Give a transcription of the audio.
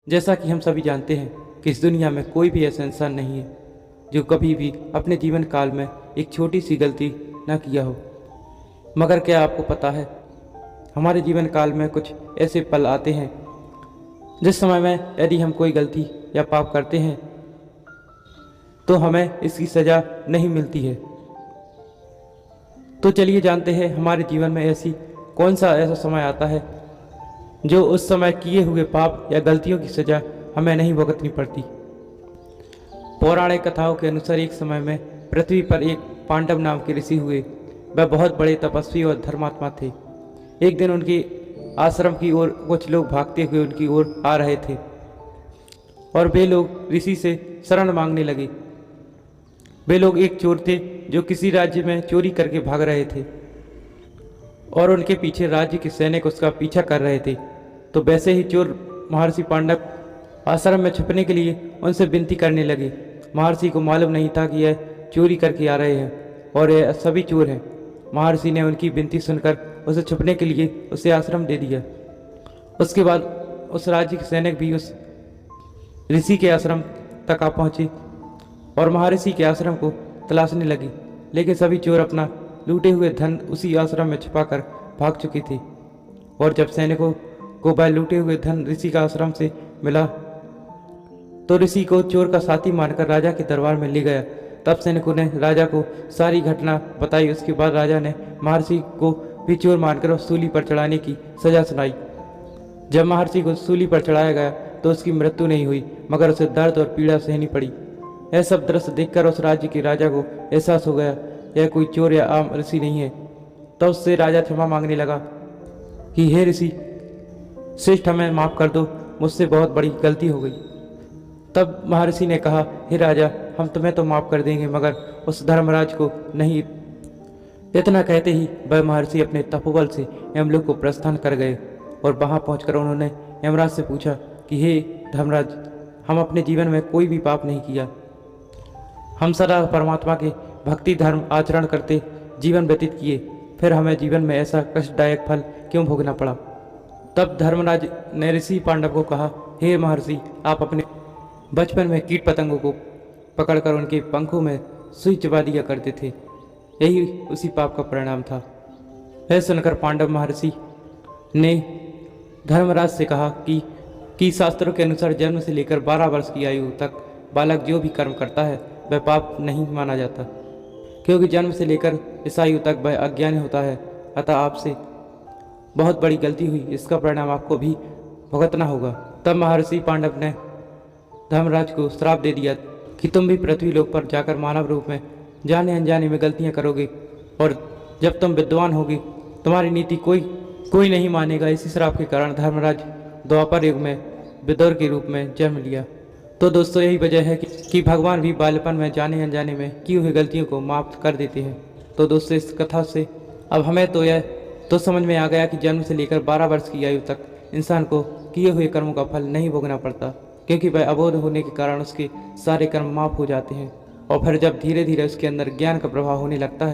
जैसा कि हम सभी जानते हैं कि इस दुनिया में कोई भी ऐसा इंसान नहीं है जो कभी भी अपने जीवन काल में एक छोटी सी गलती ना किया हो। मगर क्या आपको पता है, हमारे जीवन काल में कुछ ऐसे पल आते हैं जिस समय में यदि हम कोई गलती या पाप करते हैं तो हमें इसकी सज़ा नहीं मिलती है। तो चलिए जानते हैं हमारे जीवन में ऐसी कौन सा ऐसा समय आता है जो उस समय किए हुए पाप या गलतियों की सज़ा हमें नहीं भुगतनी पड़ती। पौराणिक कथाओं के अनुसार एक समय में पृथ्वी पर एक पांडव नाम के ऋषि हुए। वह बहुत बड़े तपस्वी और धर्मात्मा थे। एक दिन उनके आश्रम की ओर कुछ लोग भागते हुए उनकी ओर आ रहे थे और वे लोग ऋषि से शरण मांगने लगे। वे लोग एक चोर थे जो किसी राज्य में चोरी करके भाग रहे थे और उनके पीछे राज्य के सैनिक उसका पीछा कर रहे थे। तो वैसे ही चोर महर्षि पांडव आश्रम में छुपने के लिए उनसे विनती करने लगे। महर्षि को मालूम नहीं था कि यह चोरी करके आ रहे हैं और यह सभी चोर हैं। महर्षि ने उनकी विनती सुनकर उसे छुपने के लिए उसे आश्रम दे दिया। उसके बाद उस राज्य के सैनिक भी उस ऋषि के आश्रम तक आ पहुँचे और महर्षि के आश्रम को तलाशने लगे, लेकिन सभी चोर अपना लूटे हुए धन उसी आश्रम में छुपाकर भाग चुके थे। और जब सैनिकों को वह लूटे हुए धन ऋषि का आश्रम से मिला तो ऋषि को चोर का साथी मानकर राजा के दरबार में ले गया। तब सैनिकों ने राजा को सारी घटना बताई। उसके बाद राजा ने महर्षि को भी चोर मानकर सूली पर चढ़ाने की सजा सुनाई। जब महर्षि को सूली पर चढ़ाया गया तो उसकी मृत्यु नहीं हुई, मगर उसे दर्द और पीड़ा सहनी पड़ी। यह सब दृश्य देखकर उस राज्य के राजा को एहसास हो गया यह कोई चोर या आम ऋषि नहीं है। तो उससे राजा क्षमा मांगने लगा कि हे ऋषि श्रेष्ठ, हमें माफ़ कर दो, मुझसे बहुत बड़ी गलती हो गई। तब महर्षि ने कहा, हे राजा, हम तुम्हें तो माफ़ कर देंगे मगर उस धर्मराज को नहीं। इतना कहते ही वह महर्षि अपने तपोबल से यमलोक को प्रस्थान कर गए और वहां पहुंचकर उन्होंने यमराज से पूछा कि हे धर्मराज, हम अपने जीवन में कोई भी पाप नहीं किया। हम सदा परमात्मा के भक्ति धर्म आचरण करते जीवन व्यतीत किए, फिर हमें जीवन में ऐसा कष्टदायक फल क्यों भोगना पड़ा। तब धर्मराज ने ऋषि पांडव को कहा, हे महर्षि, आप अपने बचपन में कीट पतंगों को पकड़कर उनके पंखों में सुई चबा दिया करते थे, यही उसी पाप का परिणाम था। यह सुनकर पांडव महर्षि ने धर्मराज से कहा कि शास्त्रों के अनुसार जन्म से लेकर 12 वर्ष की आयु तक बालक जो भी कर्म करता है वह पाप नहीं माना जाता, क्योंकि जन्म से लेकर इस आयु तक वह अज्ञानी होता है। अतः आपसे बहुत बड़ी गलती हुई, इसका परिणाम आपको भी भुगतना होगा। तब महर्षि पांडव ने धर्मराज को श्राप दे दिया कि तुम भी पृथ्वी लोक पर जाकर मानव रूप में जाने अनजाने में गलतियां करोगे और जब तुम विद्वान होगे तुम्हारी नीति कोई नहीं मानेगा। इसी श्राप के कारण धर्मराज द्वापर युग में विदुर के रूप में जन्म लिया। तो दोस्तों, यही वजह है कि भगवान भी बालपन में जाने अनजाने में की हुई गलतियों को माफ़ कर देते हैं। तो दोस्तों, इस कथा से अब हमें तो यह तो समझ में आ गया कि जन्म से लेकर 12 वर्ष की आयु तक इंसान को किए हुए कर्मों का फल नहीं भोगना पड़ता, क्योंकि वह अबोध होने के कारण उसके सारे कर्म माफ़ हो जाते हैं। और फिर जब धीरे धीरे उसके अंदर ज्ञान का प्रभाव होने लगता है